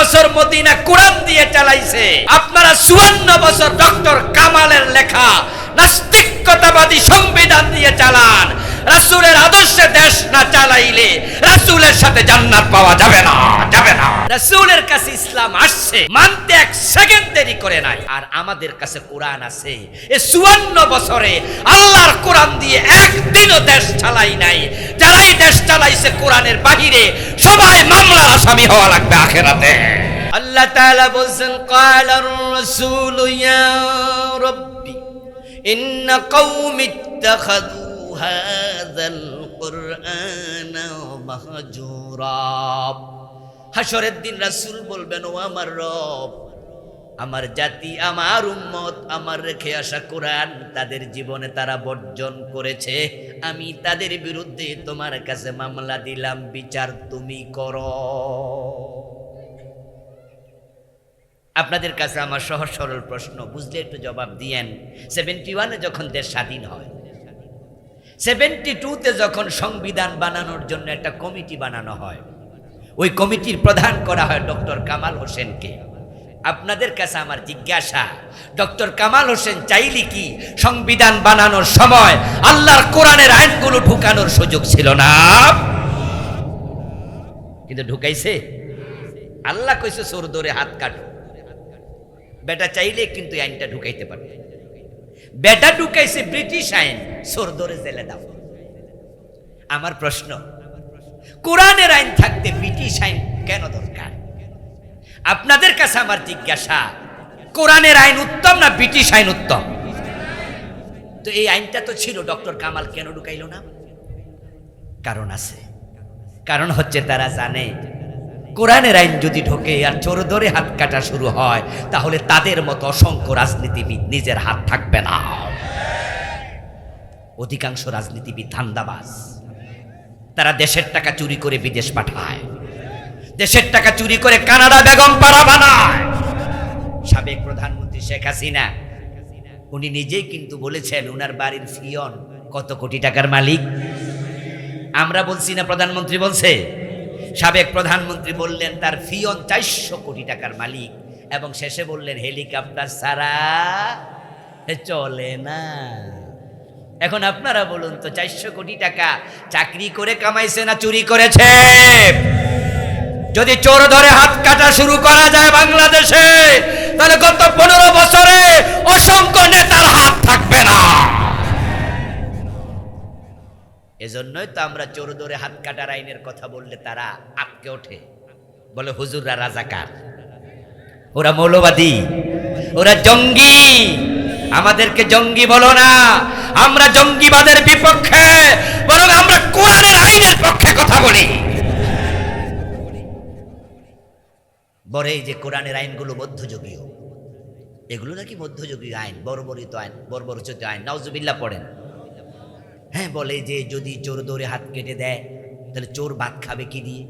বছর মদিনা কোরআন দিয়ে চালাইছে, আপনারা 54 বছর ডক্টর কামালের লেখা নাস্তিকতাবাদী সংবিধান দিয়ে চালান। রাসূলের আদর্শে দেশ না চালাইলে রাসূলের সাথে জান্নাত পাওয়া যাবে না, যাবে না। রাসূলের কাছে ইসলাম আসছে, মানতে এক সেকেন্ড দেরি করে নাই। আর আমাদের কাছে কোরআন আছে, এই 54 বছরে আল্লাহর কোরআন দিয়ে একদিনও দেশ চালাই নাই। যারাই দেশ চালাইছে কোরআনের বাহিরে সবাই মামলার আসামি হওয়া লাগবে আখিরাতে। আল্লাহ তাআলা বলেন, ক্বালার রাসূল ইয়া রাব্বি ইন্না কওমি ইত্তাখাযু হাযাল কুরআনা মাহজুরা। হাশরের দিন রাসূল বলবেন, ও আমার রব, আমার জাতি, আমার উম্মত, আমার রেখে আসা কোরআন তাদের জীবনে তারা বর্জন করেছে। আমি তাদের বিরুদ্ধে তোমার কাছে মামলা দিলাম, বিচার তুমি করো। আপনাদের কাছে আমার সহজ সরল প্রশ্ন, বুঝলে একটু জবাব দিয়েন। 71-এ যখন দেশ স্বাধীন হয়, 72-তে যখন সংবিধান বানানোর জন্য একটা কমিটি বানানো হয়, ওই কমিটির প্রধান করা হয় ডক্টর কামাল হোসেনকে। আপনাদের কাছে আমার জিজ্ঞাসা, ডক্টর কামাল হোসেন চাইলে কি সংবিধান বানানোর সময় আল্লাহর কোরআনের আইনগুলো ঢুকানোর সুযোগ ছিল না? কিন্তু ঢুকাইছে? আল্লাহ কইছে চোর ধরে হাত কাটো। বেটা চাইলে কিন্তু আইনটা ঢুকাইতে পারে। বেটা ঢুকাইছে ব্রিটিশ আইন, চোর ধরে জেলে দাও। আমার প্রশ্ন, কোরআনের আইন থাকতে ব্রিটিশ আইন কেন দরকার? আপনাদের কাছে আমার জিজ্ঞাসা, কোরআনের আইন উত্তম না ব্রিটিশ আইন উত্তম? তো এই আইনটা তো ছিল, ডক্টর কামাল কেন ঢুকাইল না? কারণ আছে। কারণ হচ্ছে তারা জানে কোরআনের আইন যদি ঢোকে আর চোর ধরে হাত কাটা শুরু হয়, তাহলে তাদের মতো অসংখ্য রাজনীতিবিদ নিজের হাত থাকবে না। অধিকাংশ রাজনীতিবিদ ধান্দাবাজ, তারা দেশের টাকা চুরি করে বিদেশ পাঠায়, দেশের টাকা চুরি করে কানাডা বেগম পাড়া বানায়। সাবেক প্রধানমন্ত্রী শেখ হাসিনা উনি নিজেই কিন্তু বলেছেন উনার বাড়ির ফিয়ন কত কোটি টাকার মালিক। আমরা বলছি না, প্রধানমন্ত্রী বলছে। সাবেক প্রধানমন্ত্রী বললেন তার ফিয়ন 400 কোটি টাকার মালিক, এবং শেষে বললেন হেলিকপ্টার ছাড়া চলে না। এখন আপনারা বলুন তো, 400 কোটি টাকা চাকরি করে কামাইছে না চুরি করেছে? যদি চোর ধরে হাত কাটা শুরু করা যায় বাংলাদেশে, তাহলে গত 15 বছরে অসংখ্য নেতার হাত থাকবে না। এজন্যই তো আমরা চোর ধরে হাত কাটার আইনের কথা বললে তারা আটকে ওঠে, বলে হুজুররা রাজাকার, ওরা মৌলবাদী, ওরা জঙ্গি। আমাদেরকে জঙ্গি বলো না, আমরা জঙ্গিবাদের বিপক্ষে, বরং আমরা কোরআনের আইনের পক্ষে কথা বলি। বলে এই যে কোরআনের আইনগুলো মধ্যযুগীয়, এগুলো নাকি মধ্যযুগীয় আইন, বর্বরিত আইন, বর্বরচিত আইন, নাউজুবিল্লাহ পড়েন। হ্যাঁ, বলে যে যদি চোর ধরে হাত কেটে দেয় তাহলে চোর ভাত খাবে কি দিয়ে?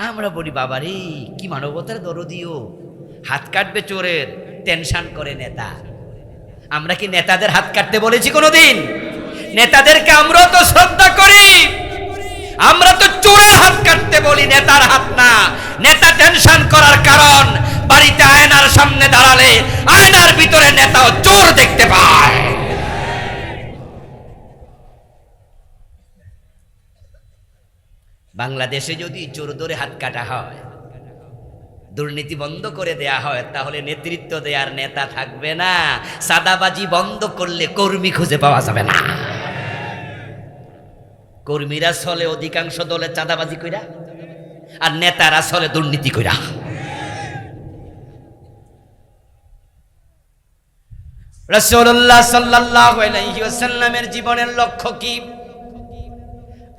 আমরা বলি বাবা রে, কি মানবতার দরদিও, হাত কাটবে চোরের, টেনশন করে নেতা। আমরা কি নেতাদের হাত কাটতে বলেছি কোনোদিন? নেতাদেরকে আমরাও তো শ্রদ্ধা করি, আমরা তো চোরের হাত কাটতে বলি, নেতার হাত না। নেতা টেনশন করার কারণ, বাড়িতে আয়নার সামনে দাঁড়ালে আয়নার ভিতরে নেতাও চোর দেখতে পায়। বাংলাদেশে যদি চোর ধরে হাত কাটা হয়, দুর্নীতি বন্ধ করে দেয়া হয়, তাহলে নেতৃত্ব দেওয়ার নেতা থাকবে না। সাদাবাজি বন্ধ করলে কর্মী খুঁজে পাওয়া যাবে না। কর্মীরা চলে অধিকাংশ দলে চাঁদাবাজি কইরা, আর নেতারা চলে দুর্নীতি কইরা। রাসূলুল্লাহ সাল্লাল্লাহু আলাইহি ওয়াসাল্লামের জীবনের লক্ষ্য কি?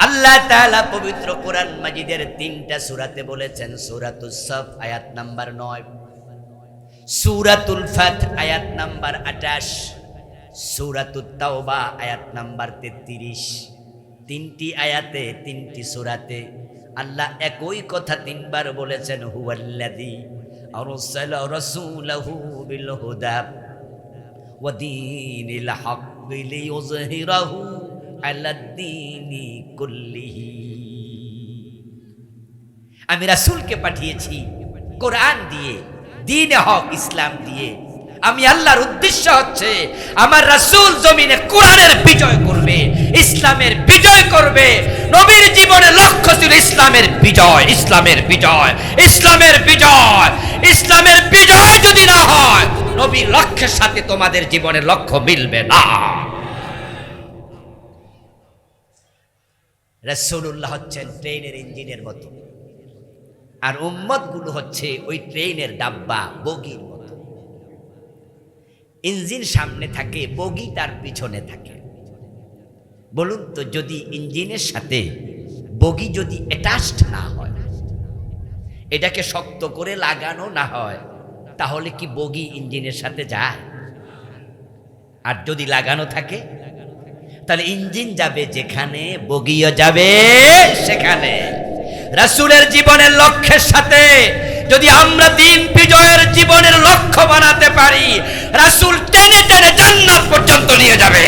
আল্লাহ তাআলা পবিত্র কোরআন মাজিদের 3টা সূরাতে বলেছেন। সূরাতুস সাফ আয়াত নাম্বার 9, সূরাতুল ফাত আয়াত নাম্বার 28, সূরাতুত তাওবা আয়াত নাম্বার 33। 3টি আয়াতে, 3টি সূরাতে আল্লাহ একই কথা 3বার বলেছেন, হুয়াল্লাযী আরসালা রাসূলাহু বিল হুদা ওয়া দীনিল হাক্কি লিইয়ুযহিরাহু আলাদ্দীনি কুল্লিহি। আমি রাসূলকে পাঠিয়েছি কোরআন দিয়ে, দ্বীনে হক ইসলাম দিয়ে। আমি আল্লাহর উদ্দেশ্য হচ্ছে আমার রাসূল জমিনে কোরআনের বিজয় করবে, ইসলামের বিজয় করবে। নবীর জীবনের লক্ষ্য ছিল ইসলামের বিজয়, ইসলামের বিজয়, ইসলামের বিজয়। ইসলামের বিজয় যদি না হয়, নবীর লক্ষ্যের সাথে তোমাদের জীবনের লক্ষ্য মিলবে না। রাসূলুল্লাহ হচ্ছেন ট্রেনের ইঞ্জিনের মতো, আর উম্মতগুলো হচ্ছে ওই ট্রেনের ডাব্বা, বগির মতো। ইঞ্জিন সামনে থাকে, বগি তার পিছনে থাকে। বলুন তো, যদি ইঞ্জিনের সাথে বগি যদি অ্যাটাচড না হয়, এটাকে শক্ত করে লাগানো না হয়, তাহলে কি বগি ইঞ্জিনের সাথে যায়? আর যদি লাগানো থাকে, তাহলে ইঞ্জিন যাবে যেখানে, বগিও যাবে সেখানে। রাসূলের জীবনের লক্ষ্যের সাথে যদি আমরা দিন বিজয়ের জীবনের লক্ষ্য বানাতে পারি, রাসূল টেনে টেনে জান্নাত পর্যন্ত নিয়ে যাবে।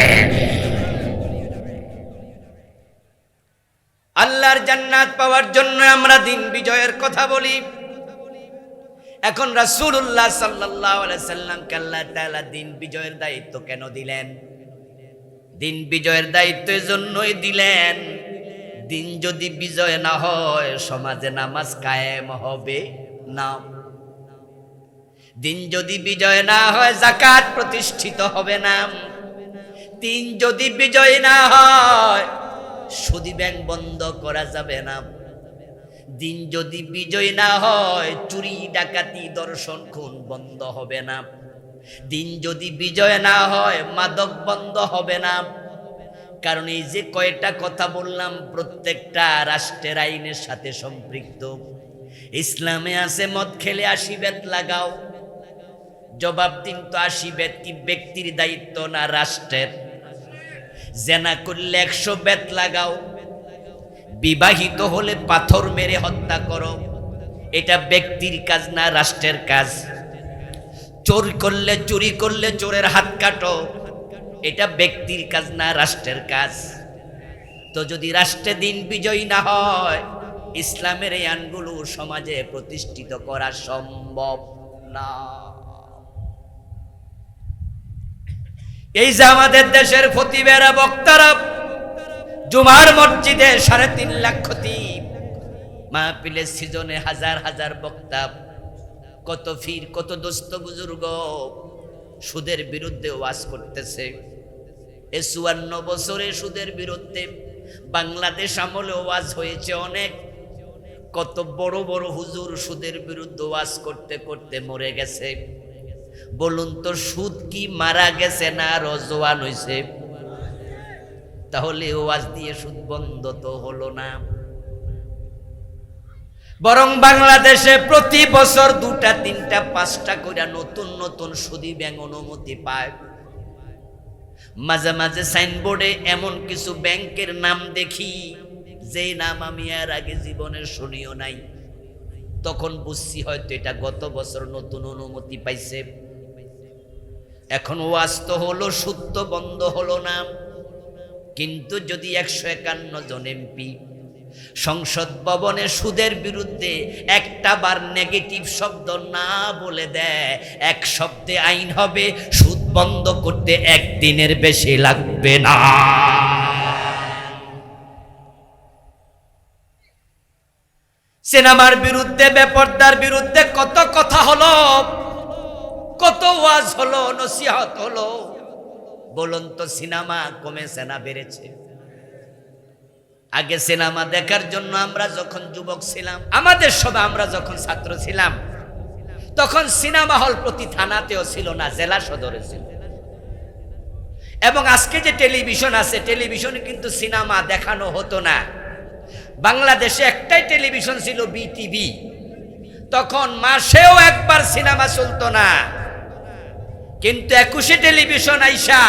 আল্লাহর জান্নাত পাওয়ার জন্য আমরা দিন বিজয়ের কথা বলি। এখন রাসূলুল্লাহ সাল্লাল্লাহু আলাইহি সাল্লামকে আল্লাহ তাআলা দিন বিজয়ের দায়িত্ব কেন দিলেন? দিন বিজয়ের দায়িত্ব এজন্যই দিলেন, দিন যদি বিজয় না হয়, সমাজে নামাজ কায়েম হবে না। দিন যদি বিজয় না হয়, যাকাত প্রতিষ্ঠিত হবে না। দিন যদি বিজয় না হয়, সুদী ব্যাংক বন্ধ করা যাবে না। দিন যদি বিজয় না হয়, চুরি ডাকাতি দর্শন খুন বন্ধ হবে না। দিন যদি বিজয় না হয়, মাদক বন্ধ হবে না। কারণ এই যে কয়টা কথা বললাম, প্রত্যেকটা রাষ্ট্রের আইনের সাথে সম্পৃক্ত। ইসলামে আছে মদ খেলে 80 বেত লাগাও। জবাব দিন তো, 80 বেত কি ব্যক্তির দায়িত্ব না রাষ্ট্রের? জেনা করলে 100 বেত লাগাও। বিবাহিত হলে পাথর মেরে হত্যা করো, এটা ব্যক্তির কাজ না রাষ্ট্রের কাজ? চুরি করলে চোরের হাত কাটো, এটা ব্যক্তির কাজ না রাষ্ট্রের কাজ? তো যদি রাষ্ট্রে দিন বিজয়ী না হয়, ইসলামের এই আইনগুলো সমাজে প্রতিষ্ঠিত করা সম্ভব না। এই যে আমাদের দেশের খতিবেরা, বক্তারা, জুমার মসজিদে 3.5 লাখ খতিব, মাহফিলের সিজনে হাজার হাজার বক্তা, কত ফির, কত দোস্ত বুজুর্গ সুদের বিরুদ্ধে ওয়াজ করতেছে। এই 54 বছরে সুদের বিরুদ্ধে বাংলাদেশ আমলে ওয়াজ হয়েছে অনেক। কত বড় বড় হুজুর সুদের বিরুদ্ধে ওয়াজ করতে করতে মরে গেছে। বলুন তো, সুদ কি মারা গেছে না আরো জোয়ান হয়েছে? তাহলে ওয়াজ দিয়ে সুদ বন্ধ তো হলো না, বরং বাংলাদেশে প্রতি বছর 2টা 3টা 5টা করে নতুন নতুন সুদী ব্যাংক অনুমতি পায়। মাঝে মাঝে সাইনবোর্ডে এমন কিছু ব্যাংকের নাম দেখি, যে নাম আমি এর আগে জীবনে শুনিও নাই। তখন বুঝছি হয়তো এটা গত বছর নতুন অনুমতি পাইছে। এখন ওয়াজ তো হলো, সুদ তো বন্ধ হলো না। কিন্তু যদি 151 জন এমপি সংসদ ভবনে সুদের বিরুদ্ধে একটা বার নেগেটিভ শব্দ না বলে দেয়, এক শব্দে আইন হবে, সুদ বন্ধ করতে 1 দিনের বেশি লাগবে না। সিনেমার বিরুদ্ধে, বেপরদার বিরুদ্ধে কত কথা হলো, কত ওয়াজ হলো, নসিহত হলো। বলুন তো, সিনেমা কমেছে না বেড়েছে? আগে সিনেমা দেখার জন্য আমরা যখন যুবক ছিলাম, আমাদের সবাই আমরা যখন ছাত্র ছিলাম, তখন সিনেমা হল প্রতি থানাতেও ছিল না, জেলা সদরে ছিল। এবং আজকে যে টেলিভিশন আছে, টেলিভিশনে কিন্তু সিনেমা দেখানো হতো না। বাংলাদেশে একটাই টেলিভিশন ছিল, বিটিভি। তখন মাসেও একবার সিনেমা চলতো না। কিন্তু 21শে টেলিভিশন আইসা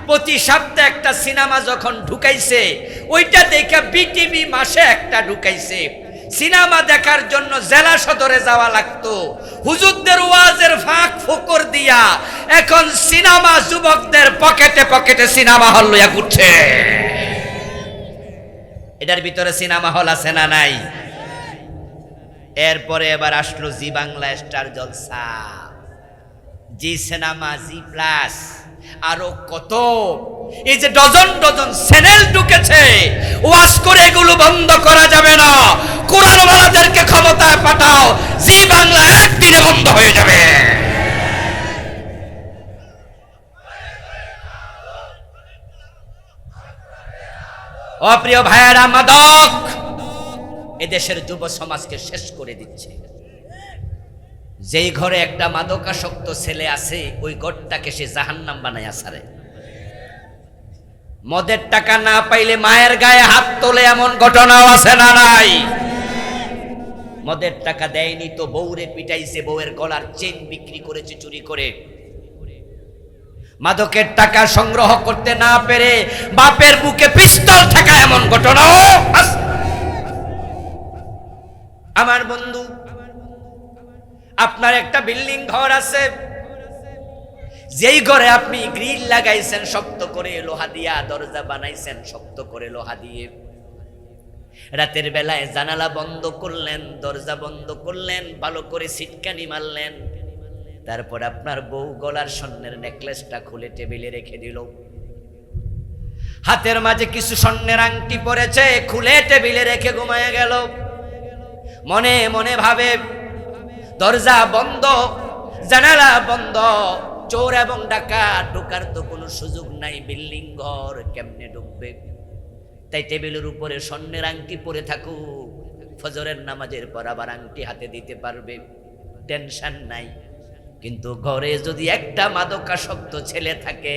প্রতি সপ্তাহে একটা সিনেমা যখন ঢুকাইছে, ওইটা দেখে বিটিভি মাসে একটা ঢুকাইছে। সিনেমা দেখার জন্য জেলা সদরে যাওয়া লাগতো, হুজুরদের ওয়াজের ফাঁক ফোকর দিয়া। এখন সিনেমা যুবকদের পকেটে পকেটে সিনেমা হল লইয়া ঘুরছে। এটার ভিতরে সিনেমা হল আছে না নাই? এরপরে এবার আসলো জি বাংলা স্টার জলসা, জি সিনেমা, জি প্লাস, আরো কত এই যে ডজন ডজন চ্যানেল ঢুকেছে। ওয়াজ করে এগুলো বন্ধ করা যাবে না। কোরআনওয়ালাদেরকে ক্ষমতায় পাঠাও, জি বাংলা একদিনে বন্ধ হয়ে যাবে। অপ্রিয় ভাইয়েরা, মাদক এদেশের যুব সমাজকে শেষ করে দিচ্ছে। যেই ঘরে একটা মাদকাসক্ত ছেলে আছে, ওই ঘরটাকে সে জাহান্নাম বানায় আসারে। মদের টাকা না পাইলে মায়ের গায়ে হাত তোলে, এমন ঘটনাও আছে না নাই? মদের টাকা দেয়নি তো বউরে পিটাইছে, বউয়ের গলার চেন বিক্রি করেছে চুরি করে। মাদকের টাকা সংগ্রহ করতে না পেরে বাপের বুকে পিস্তল ঠেকা, এমন ঘটনাও আছে। আমার বন্ধু, আপনার একটা বিল্ডিং ঘর আছে, যেই ঘরে আপনি গ্রিল লাগাইছেন শক্ত করে লোহা দিয়া, দরজা বানাইছেন শক্ত করে লোহা দিয়ে, রাতের বেলায় জানালা বন্ধ করলেন, দরজা বন্ধ করলেন, ভালো করে সিটকানি মারলেন, তারপর আপনার বউ গলার স্বর্ণের নেকলেসটা খুলে টেবিলে রেখে দিল, হাতের মাঝে কিছু স্বর্ণের আংটি পড়েছে, খুলে টেবিলে রেখে ঘুমায় গেল। মনে মনে ভাবে দরজা বন্ধ, জানালা বন্ধ, চোর এবং ডাকাত ঢোকার তো কোনো সুযোগ নাই, বিল্ডিং ঘর কেমনে ঢুকবে? তাই টেবিলের উপরে স্বর্ণের আংটি পরে থাকুক, ফজরের নামাজের পর আবার আংটি হাতে দিতে পারবে, টেনশন নাই। কিন্তু ঘরে যদি একটা মাদকাসক্ত ছেলে থাকে,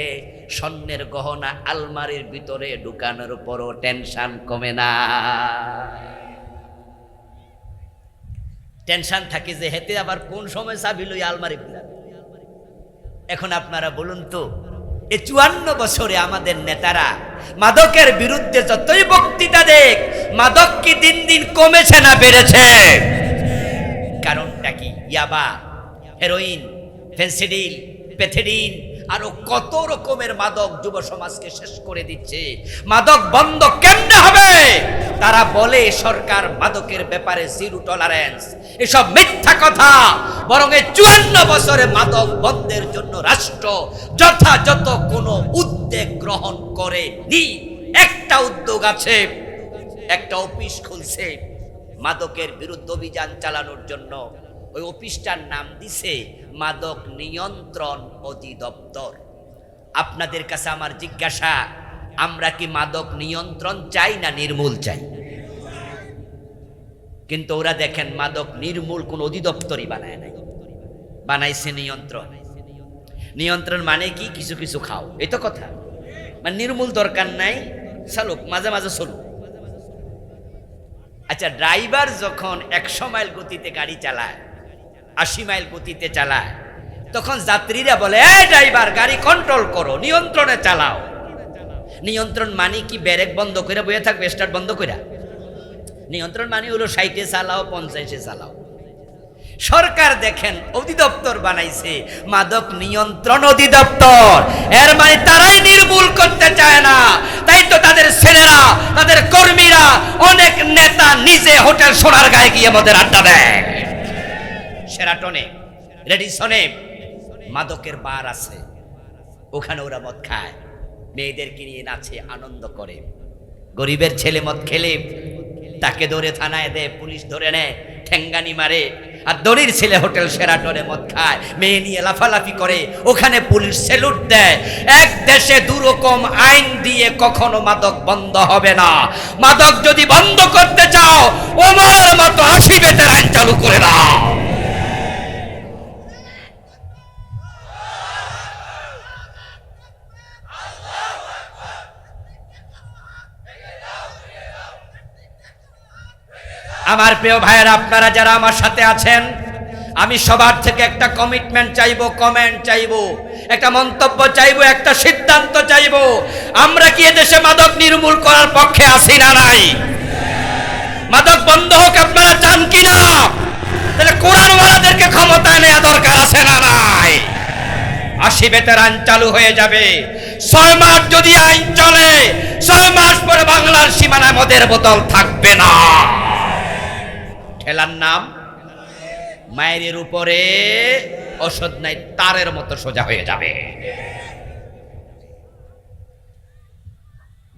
স্বর্ণের গহনা আলমারির ভিতরে ঢুকানোর পরও টেনশন কমে না। টেনশন থাকে যে হেতে আবার কোন সময় চাবি লই আলমারি খুলা। এখন আপনারা বলুন তো, এই 54 বছরে আমাদের নেতারা মাদকের বিরুদ্ধে যতই বক্তৃতা দেখ, মাদক কি দিন দিন কমেছে না বেড়েছে? কারণটা কি? ইয়াবা, হেরোইন, ফেন্সিডিল, প্যাথেডিন, আরো কত রকমের মাদক যুব সমাজকে শেষ করে দিচ্ছে। মাদক বন্ধ কেমনে হবে? তারা বলে সরকার মাদকের ব্যাপারে জিরো টলারেন্স। এসব মিথ্যা কথা। বরং এই 54 বছরে মাদক বন্ধের জন্য রাষ্ট্র যথাযথ কোনো উদ্যোগ গ্রহণ করেনি। একটা উদ্যোগ আছে, একটা অফিস খুলছে মাদকের বিরুদ্ধে অভিযান চালানোর জন্য। ওই অফিসটার নাম দিছে মাদক নিয়ন্ত্রণ অধিদপ্তর। আপনাদের কাছে আমার জিজ্ঞাসা, আমরা কি মাদক নিয়ন্ত্রণ চাই না নির্মূল চাই? কিন্তু ওরা দেখেন মাদক নির্মূল কোন অধিদপ্তরই বানায় নাই, বানাইছে নিয়ন্ত্রণ। নিয়ন্ত্রণ মানে কি? কিছু কিছু খাও, এই তো কথা। মানে নির্মূল দরকার নাই, চালুক, মাঝে মাঝে চলুক। আচ্ছা, ড্রাইভার যখন 100 মাইল গতিতে গাড়ি চালায়, 80 মাইল গতিতে চালায়, তখন যাত্রীরা বলে, এই ড্রাইভার গাড়ি কন্ট্রোল করো, নিয়ন্ত্রণে চালাও। নিয়ন্ত্রণ মানে কি ব্রেক বন্ধ করে বয়ে থাকবে, স্টার্ট বন্ধ করে? নিয়ন্ত্রণ মানে হলো 60-এ চালাও, 50-এ চালাও। সরকার দেখেন অধিদপ্তর বানাইছে, মাদক নিয়ন্ত্রণ অধিদপ্তর। এর মানে তারাই নির্মূল করতে চায় না। তাই তো তাদের ছেলেরা, তাদের কর্মীরা, অনেক নেতা নিজে হোটেল সোনারগাঁয়ে গিয়ে মদের আড্ডা দেয়। শেরাটনে, রেডিসনে মাদকের বার আছে, ওখানে ওরা মদ খায়, মেয়েদেরকে নিয়ে নাচে, আনন্দ করে। গরিবের ছেলে মদ খেলে তাকে ধরে থানায় দেয়, পুলিশ ধরে নেয়, ঠেঙ্গানি মারে। আর দড়ির ছেলে হোটেল শেরাটনে মদ খায়, মেয়ে নিয়ে লাফালাফি করে, ওখানে পুলিশ স্যালুট দেয়। এক দেশে দুরকম আইন দিয়ে কখনো মাদক বন্ধ হবে না। মাদক যদি বন্ধ করতে চাও, ওমরের মতো 80 বেতের আইন চালু করে দাও। আমার প্রিয় ভাইয়েরা, আপনারা যারা আমার সাথে আছেন, আমি সবার থেকে একটা কমিটমেন্ট চাইবো, কমেন্ট চাইবো, একটা মন্তব্য চাইবো, একটা সিদ্ধান্ত চাইবো। আমরা কি এদেশে মাদক নির্মূল করার পক্ষে আছি না নাই? মাদক বন্ধ হোক আপনারা চান কিনা? তাহলে কোরআনওয়ালাদেরকে ক্ষমতায় নেওয়া দরকার আছে না নাই? 80 বেতের আইন চালু হয়ে যাবে। 6 মাস যদি আইন চলে, 6 মাস পরে বাংলার সীমানায় মদের বোতল থাকবে না। ঠেলার নাম মায়ের উপরে ওষুধ নাই, তারের মতো সোজা হয়ে যাবে।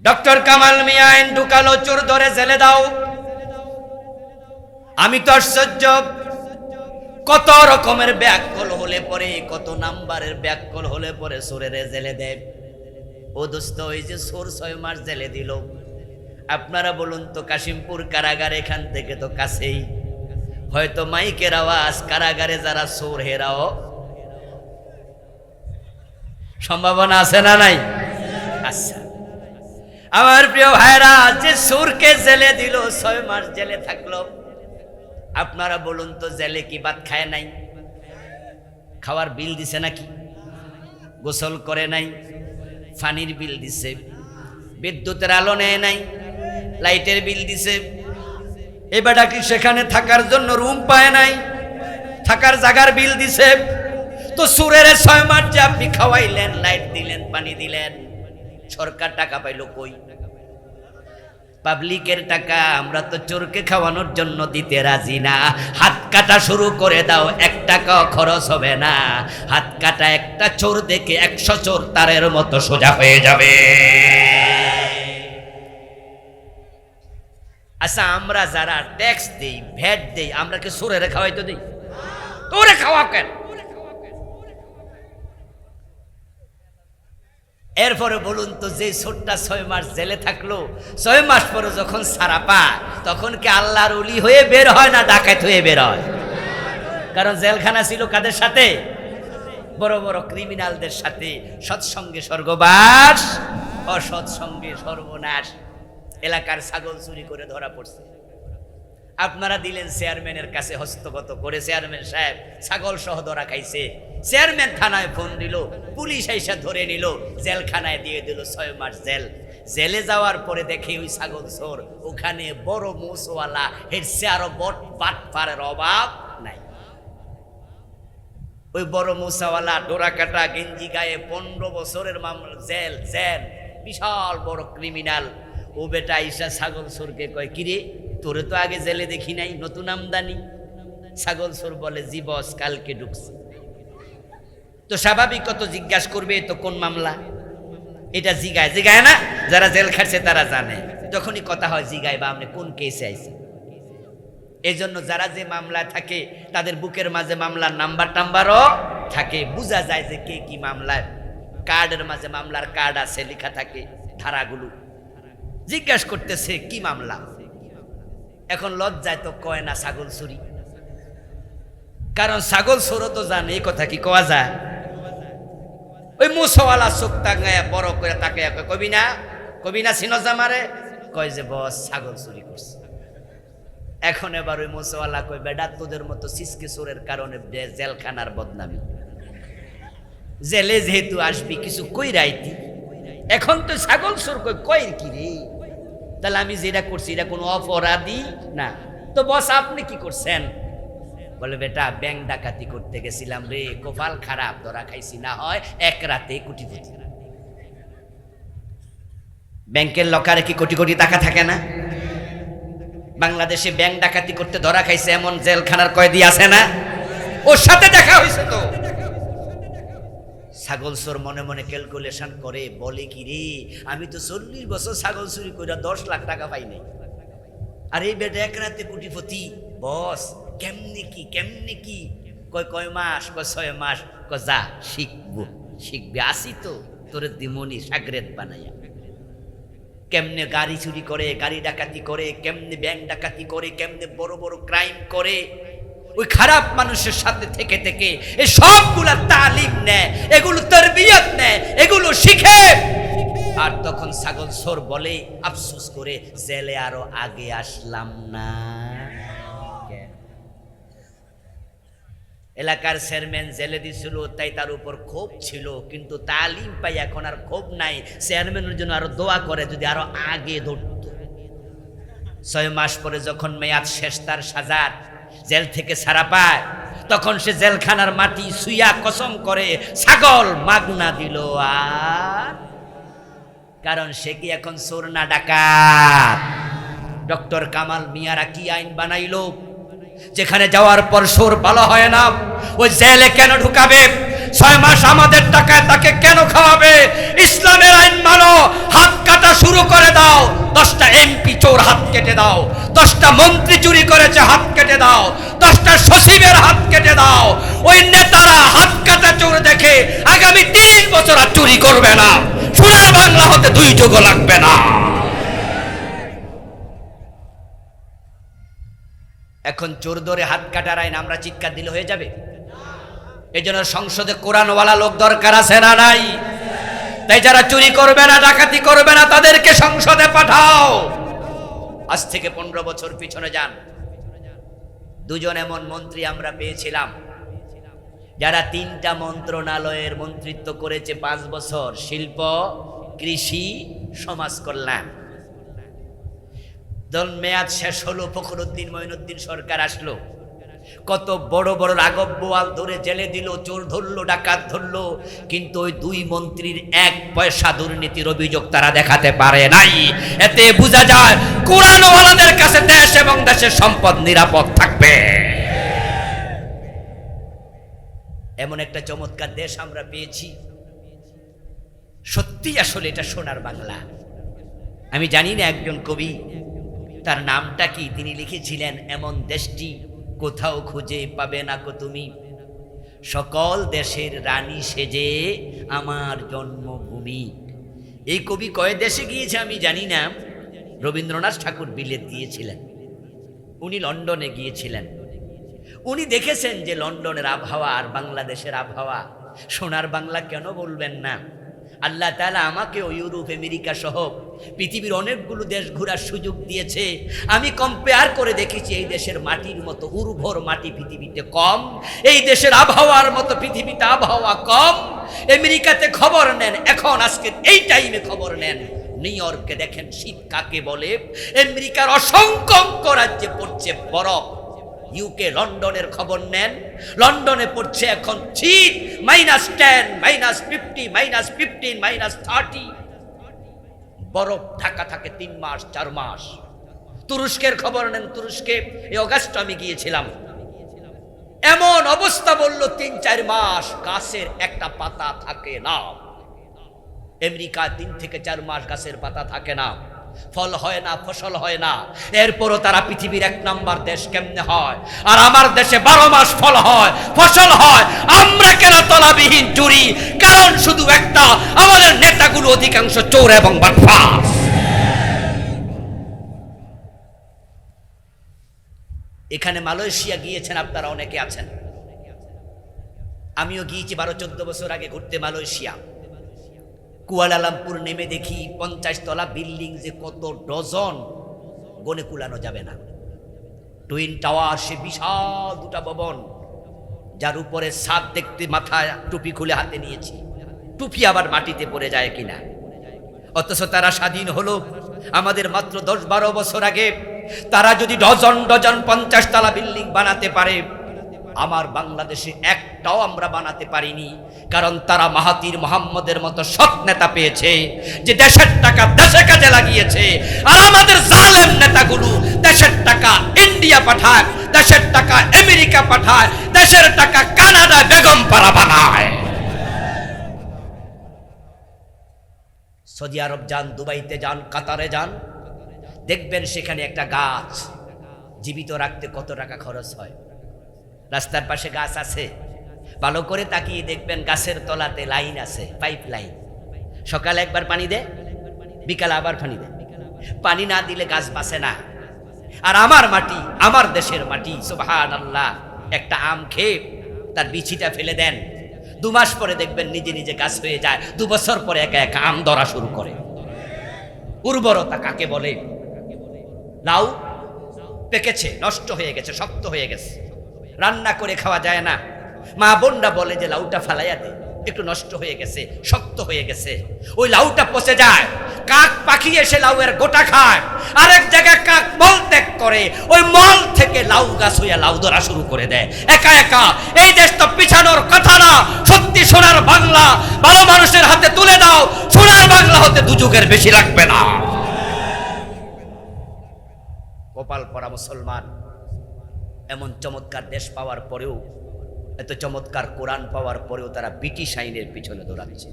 ডক্টর কামাল মিয়া আইন ঢুকালো, চোর ধরে জেলে দাও। আমি তো আশ্চর্য, কত রকমের ব্যাককল হলে পরে, কত নাম্বারের ব্যাককল হলে পরে চোরের জেলে দেয়। ও দোস্ত, ওই যে চোর 6 মাস জেলে দিল, আপনারা বলুন তো, কাশিমপুর কারাগার এখান থেকে তো কাছেই, হয়তো মাইকের আওয়াজ কারাগারে যারা চোর হেরাও সম্ভাবনা আছে না নাই? আচ্ছা আমার প্রিয় ভাইরা, যে চোরকে জেলে দিল, 6 মাস জেলে থাকলো, আপনারা বলুন তো জেলে কি ভাত খায় নাই? খাওয়ার বিল দিছে নাকি? গোসল করে নাই? পানির বিল দিছে, বিদ্যুতের আলো নেয় নাই, লাইটের বিল দিছে। এবারটা কি সেখানে থাকার জন্য রুম পায় নাই? থাকার জায়গার বিল দিছে। তো চোরের 6 মাস যে আপনি খাওয়াইলেন, লাইট দিলেন, পানি দিলেন, সরকার টাকা পাইলো কই? পাবলিকের টাকা। আমরা তো চোরকে খাওয়ানোর জন্য দিতে রাজি না। হাত কাটা শুরু করে দাও, 1 টাকাও খরচ হবে না। হাত কাটা একটা চোর দেখে 100 চোর তারের মতো সোজা হয়ে যাবে। আচ্ছা, আমরা যারা ট্যাক্স দেই, ভ্যাট দেই, আমরা কি চোরের খাওয়াইতে দিই? তোরে খাওয়া কেন? এরপরে বলুন তো, যে ছোট্টা 6 মাস জেলে থাকলো, 6 মাস পরে যখন ছাড়া পায়, তখন কি আল্লাহর ওলি হয়ে বের হয় না ডাকাত হয়ে বের হয়? কারণ জেলখানা ছিল কাদের সাথে? বড় বড় ক্রিমিনালদের সাথে। সৎসঙ্গে স্বর্গবাস, অসৎসঙ্গে সর্বনাশ। এলাকার ছাগল চুরি করে ধরা পড়ছে, আপনারা দিলেন চেয়ারম্যানের কাছে হস্তগত করে, চেয়ারম্যান সাহেব ছাগল সহ ধরা খাইছে। চেয়ারম্যান থানায় ফোন দিল, পুলিশ এসে ধরে নিল, জেলখানায় দিয়ে দিল 6 মাস জেল। জেলে যাওয়ার পরে দেখে ওই ছাগল চোর ওখানে বড় মোষওয়ালা, এর সে আরো বাটপারের অভাব নাই। ওই বড় মোষওয়ালা, ডোরা কাটা গেঞ্জি গায়ে, 15 বছরের মামলা, জেল জেল, বিশাল বড় ক্রিমিনাল। ও বেটা ঈশা ছাগল চোরকে কয়, কিরে তোরে তো আগে জেলে দেখি নাই, নতুন আমদানি? ছাগল চোর বলে, জি বস, কালকে ঢুকছে। তো স্বাভাবিক কত জিজ্ঞাসা করবে, তো কোন মামলা এটা? জিগায় জিগায় না, যারা জেল খাটছে তারা জানে। যখনই কথা হয় জিগায়, বা আপনি কোন কেসে আইছে। এই জন্য যারা যে মামলা থাকে, তাদের বুকের মাঝে মামলার নাম্বার টাম্বারও থাকে, বোঝা যায় যে কে কি মামলায়। কার্ডের মাঝে মামলার কার্ড আছে, লেখা থাকে ধারাগুলো। জিজ্ঞাসা করতেছে কি মামলা। এখন লজ্জায় তো কয় না ছাগল চুরি, কারণ ছাগল চোরও তো জানে এই কথা কি কওয়া যায়? ওই মুসওয়ালা চোখ টাঙ্গায় বড় করে তাকে কবি না, কবি না সিনো জামারে, কয় যে বস ছাগল চুরি করছে। এখন এবার ওই মুসওয়ালা কয়, বেডা তোদের মতো সিসকে চোরের কারণে জেলখানার বদনামি, জেলে যেহেতু আসবি কিছু কই রাইতি। এখন তো ছাগল চোর কয় কি রে, তাহলে আমি যেটা করছি এটা কোনো অপরাধী না। তো বস আপনি কি করছেন? বলে, বেটা ব্যাংক ডাকাতি করতে গেছিলাম রে, কপাল খারাপ, ধরা খাইছি, না হয় 1 রাতে কোটিপতি। ব্যাংকের লকারে কি কোটি কোটি টাকা থাকে না? বাংলাদেশে ব্যাংক ডাকাতি করতে ধরা খাইছে এমন জেলখানার কয়েদি আছে না? ওর সাথে দেখা হয়েছে তো। ছাগল চোর মনে মনে ক্যালকুলেশন করে, বলে কি রে, আমি তো 40 বছর ছাগল চুরি করে 10 লাখ টাকা পাই নাই, আর এই বেটা 1 রাতে কোটিপতি। বস কেমনে কি? কয় মাস? কয় 6 মাস। কয় যা শিখবি, আসি তো তোর দিমনি সাগরেদ বানাইয়া। কেমনে গাড়ি চুরি করে, গাড়ি ডাকাতি করে, কেমনে ব্যাংক ডাকাতি করে, কেমনে বড় বড় ক্রাইম করে, ওই খারাপ মানুষের সাথে থেকে থেকে এই সবগুলা তালিম নেয়, এগুলো তরবিয়ত নেয়, এগুলো শিখে। আর তখন ছাগল চোর বলে আফসোস করে, জেলে আরো আগে আসলাম না। এলাকার চেয়ারম্যান জেলে দিছিল, তাই তার উপর ক্ষোভ ছিল, কিন্তু তালিম পাই এখন আর ক্ষোভ নাই। চেয়ারম্যানের জন্য আরো দোয়া করে যদি আরো আগে ধরত। 6 মাস পরে যখন মেয়াদ শেষ তার সাজার, জেল থেকে ছাড়া পায়, তখন সে জেলখানার মাটি সুইয়া কসম করে ছাগল মাগনা দিল। আর কারণ সে কি এখন চোর না ডাকাত? ডক্টর কামাল মিয়ারা কি আইন বানাইলো? যেখানে যাওয়ার পর সুর ভালো হয় না, ওই জেলে কেন ঢুকাবে? 6 মাস আমাদের টাকায় তাকে কেন খাওয়াবে? ইসলামের আইন মানো, হাত কাটা শুরু করে দাও। 10টা এমপি চোর, হাত কেটে দাও। 10টা মন্ত্রী চুরি করেছে, হাত কেটে দাও। 10টা সচিবের হাত কেটে দাও। ওই নেতারা হাত কাটা চোর দেখে আগামী 3 বছর আর চুরি করবে না। সোনার বাংলা হতে 2 যুগ লাগবে না। এখন চোর ধরে হাত কাটার আইন আমরা চিৎকার দিলে হয়ে যাবে? এই জন্য সংসদে কোরআনওয়ালা লোক দরকার আছে না নাই? তাই যারা চুরি করবে না, ডাকাতি করবে না, তাদেরকে সংসদে পাঠাও। আজ থেকে 15 বছর পিছনে যান, 2জন এমন মন্ত্রী আমরা পেয়েছিলাম যারা 3টা মন্ত্রণালয়ের মন্ত্রিত্ব করেছে 5 বছর। শিল্প, কৃষি, সমাজ কল্যাণ। দল মেয়াদ শেষ হলো, ফখরুদ্দিন মঈনুদ্দিন সরকার আসলো। কত বড় বড় রাঘব বোয়াল ধরে জেলে দিল, চোর ধরলো, ডাকাত ধরলো, কিন্তু ওই 2 মন্ত্রীর 1 পয়সা দুর্নীতির অভিযোগ তারা দেখাতে পারে নাই। এতে বোঝা যায় কোরআনওয়ালাদের কাছে দেশ এবং দেশের সম্পদ নিরাপদ থাকবে। এমন একটা চমৎকার দেশ আমরা পেয়েছি। সত্যি আসলে এটা সোনার বাংলা। আমি জানি না একজন কবি, তার নামটা কি, তিনি লিখেছিলেন, এমন দেশটি কোথাও খুঁজে পাবে না কো তুমি, সকল দেশের রানী সেজে আমার জন্মভূমি। এই কবি কয় দেশে গিয়েছে আমি জানি না। রবীন্দ্রনাথ ঠাকুর বিলেত গিয়েছিলেন, উনি লন্ডনে গিয়েছিলেন। উনি দেখেছেন যে লন্ডনের আবহাওয়া আর বাংলাদেশের আবহাওয়া। সোনার বাংলা কেন বলবেন না? আল্লাহ তাআলা আমাকেও ইউরোপ, আমেরিকা সহ পৃথিবীর অনেকগুলো দেশ ঘোরার সুযোগ দিয়েছে। আমি কম্পেয়ার করে দেখেছি, এই দেশের মাটির মতো উর্বর মাটি পৃথিবীতে কম, এই দেশের আবহাওয়ার মতো পৃথিবীতে আবহাওয়া কম। আমেরিকাতে খবর নেন, এখন আজকে এই টাইমে খবর নেন, নিউ ইয়র্কে দেখেন শীত কাকে বলে। আমেরিকার অসংখ্য রাজ্যে পড়ছে বরফ। ইউকে, লন্ডনের খবর নেন, লন্ডনে পড়ছে এখন শীত, -10, -50, -15, -30 বরফ ঢাকা থাকে 3 মাস 4 মাস। তুরস্কের খবর নেন, তুরস্কে এই অগাস্ট আমি গিয়েছিলাম, এমন অবস্থা বলল 3-4 মাস গাছের একটা পাতা থাকে না। আমেরিকা 3 থেকে 4 মাস গাছের পাতা থাকে না, ফল হয় না, ফসল হয় না। এরপরও তারা পৃথিবীর 1 নম্বর দেশ কেমনে হয়? আর আমার দেশে 12 মাস ফল হয়, ফসল হয়। আমরা কেন তলাবিহীন চুরি? কারণ শুধু একটা, আমাদের নেতাগুলো অধিকাংশ চোর এবং বাটপার। এখানে মালয়েশিয়া গিয়েছেন আপনারা অনেকে আছেন, আমিও গিয়েছি 12-14 বছর আগে ঘুরতে মালয়েশিয়া। কুয়ালালামপুর নেমে দেখি 50 তলা বিল্ডিং, যে কত ডজন গনে কুলানো যাবে না। টুইন টাওয়ার, সে বিশাল 2টা ভবন, যার উপরে ছাদ দেখতে মাথায় টুপি খুলে হাতে নিয়েছি, টুপি আবার মাটিতে পড়ে যায় কিনা। অথচ তারা স্বাধীন হলো আমাদের মাত্র 10-12 বছর আগে। তারা যদি ডজন ডজন 50 তলা বিল্ডিং বানাতে পারে, আমার বাংলাদেশে একটাও আমরা বানাতে পারিনি। কারণ তারা মাহাতির মোহাম্মদের মতো সৎ নেতা পেয়েছে, যে দেশের টাকা দেশে কাজে লাগিয়েছে। আর আমাদের জালেম নেতাগুলো দেশের টাকা ইন্ডিয়া পাঠায়, দেশের টাকা আমেরিকা পাঠায়, দেশের টাকা কানাডা বেগমপাড়া বানায়। সৌদি আরব যান, দুবাইতে যান, কাতারে যান, দেখবেন সেখানে একটা গাছ জীবিত রাখতে কত টাকা খরচ হয়। রাস্তার পাশে গাছ আছে, ভালো করে তাকিয়ে দেখবেন গাছের তলাতে লাইন আছে, পাইপ লাইন। সকালে একবার পানি দেয়, বিকালে আবার পানি দেয়। পানি না দিলে গাছ বাঁচে না। আর আমার মাটি, আমার দেশের মাটি, সুবহানাল্লাহ, একটা আম খেয়ে তার বিচিটা ফেলে দেন, 2 মাস পরে দেখবেন নিজে নিজে গাছ হয়ে যায়। 2 বছর পরে একা একা আম ধরা শুরু করে। উর্বরতা কাকে বলে? লাউ পেকেছে, নষ্ট হয়ে গেছে, শক্ত হয়ে গেছে, রান্না করে খাওয়া যায় না। মা বোনরা বলে যে লাউটা ফালাইয়া দে, একটু নষ্ট হয়ে গেছে, শক্ত হয়ে গেছে। ওই লাউটা পচে যায়, কাক পাখি এসে লাউয়ের গোটা খায়। আরেক জায়গায় কাক মল ত্যাগ করে, ওই মল থেকে লাউ গাছ হইয়া লাউ ধরা শুরু করে দেয় একা একা। এই দেশ তো পিছানোর কথা না। সত্যি সোনার বাংলা ভালো মানুষের হাতে তুলে দাও, সোনার বাংলা হতে 2 যুগের বেশি লাগবে না। কপাল পরা মুসলমান, এমন চমৎকার দেশ পাওয়ার পরেও, এত চমৎকার কোরআন পাওয়ার পরেও তারা ব্রিটিশ আইনের পিছনে দৌড়াচ্ছে।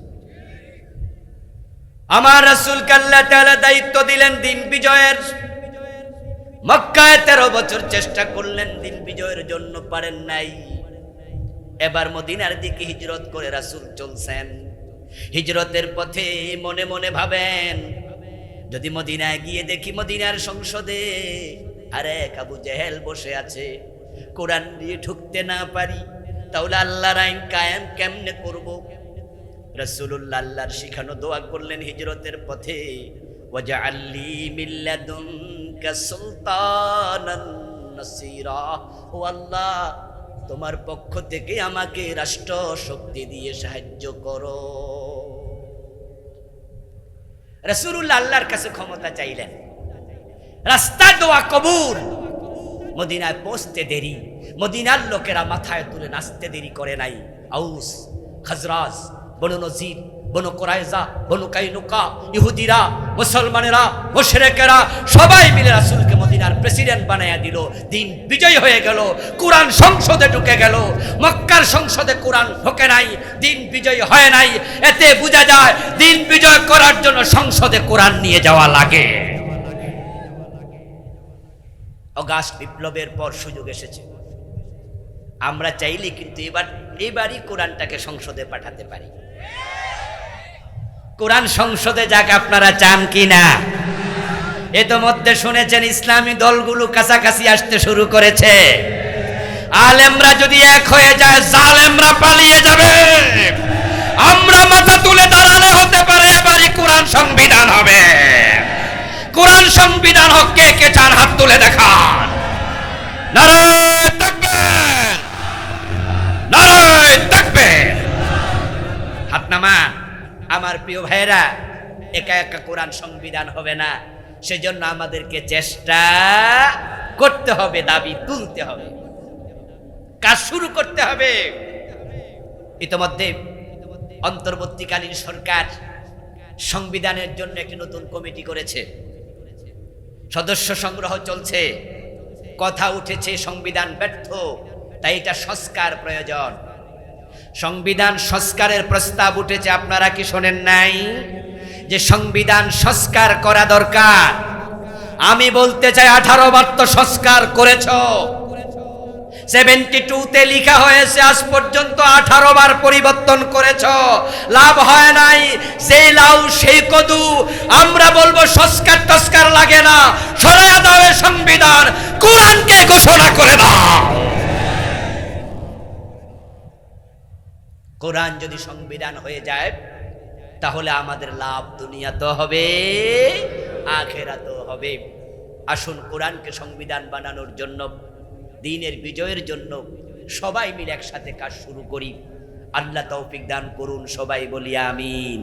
আমার রাসূলকে আল্লাহ তাআলা দায়িত্ব দিলেন দিন বিজয়ের। মক্কায় 13 বছর চেষ্টা করলেন, দিন বিজয়ের জন্য পারেন নাই। এবার মদিনার দিকে হিজরত করে রাসূল চলছেন। হিজরতের পথে মনে মনে ভাবেন, যদি মদিনায় গিয়ে দেখি মদিনার সংসদে আরেক আবু জেহেল বসে আছে, কোরআন দিয়ে ঢুকতে না পারি, তাহলে আল্লাহর আইন কায়েম কেমনে করব? রাসূলুল্লাহ আল্লাহর শিখানো দোয়া করলেন হিজরতের পথে, ওয়াজআললি মিন লাদুনকা সুলতানান নাসীরা। ও আল্লাহ, তোমার পক্ষ থেকে আমাকে রাষ্ট্র শক্তি দিয়ে সাহায্য করো। রাসূলুল্লাহ আল্লাহর কাছে ক্ষমতা চাইলেন, রাস্তা দোয়া কবুল। মদিনায় পৌঁছতে দেরি, মদিনার লোকেরা মাথায় তুলে নাচতে দেরি করে নাই। আউস, খাজরাজ, বনু নজির, বনু কুরাইজা, বনু কাইনুকা, ইহুদিরা, মুসলমানেরা, মুশরিকেরা সবাই মিলে রাসূলকে মদিনার প্রেসিডেন্ট বানায়া দিল। দিন বিজয় হয়ে গেল, কোরআন সংসদে ঢুকে গেল। মক্কার সংসদে কোরআন ঢোকে নাই, দিন বিজয় হয় নাই। এতে বোঝা যায় দিন বিজয় করার জন্য সংসদে কোরআন নিয়ে যাওয়া লাগে। অগাস্ট বিপ্লবের পর সুযোগ এসেছে, আমরা চাইলে কিন্তু এবারই কোরআনটাকে সংসদে পাঠাতে পারি। কোরআন সংসদে যাক, আপনারা চান কি না? ইতোমধ্যে শুনেছেন ইসলামী দলগুলো কাছাকাছি আসতে শুরু করেছে। আলেমরা যদি এক হয়ে যায়, জালেমরা পালিয়ে যাবে। আমরা মাথা তুলে দাঁড়ালে হতে পারে এবারই কোরআন সংবিধান হবে। কোরআন সংবিধান হোক, কে কে চান হাত তুলে দেখান। নারায়ে তাকবীর, নারায়ে তাকবীর। হাত নামান। আমার প্রিয় ভাইরা, একা একা কোরআন সংবিধান হবে না, সেজন্য আমাদেরকে চেষ্টা করতে হবে, দাবি তুলতে হবে, কাজ শুরু করতে হবে। ইতোমধ্যে অন্তর্বর্তীকালীন সরকার সংবিধানের জন্য একটি নতুন কমিটি করেছে, সদস্য সংগ্রহ চলছে। কথা উঠেছে সংবিধান ব্যর্থ, তাই এটা সংস্কার প্রয়োজন। সংবিধান সংস্কারের প্রস্তাব উঠেছে, আপনারা কি শোনেন নাই যে সংবিধান সংস্কার করা দরকার? আমি বলতে চাই 18 বার তো সংস্কার করেছ, 72-তে লেখা হয়েছে, আজ পর্যন্ত 18 বার পরিবর্তন করেছ, লাভ হয় নাই। সেই লাউ সেই কদু। আমরা বলবো সংস্কার লাগে না, সরায়া দাও সংবিধান, কোরআনকে ঘোষণা করে দাও। কোরআন যদি সংবিধান হয়ে যায়, তাহলে আমাদের লাভ দুনিয়াতেও হবে, আখিরাতেও হবে। আসুন কোরআনকে সংবিধান বানানোর জন্য, দ্বীনের বিজয়ের জন্য সবাই মিলে একসাথে কাজ শুরু করি। আল্লাহ তৌফিক দান করুন, সবাই বলি আমিন।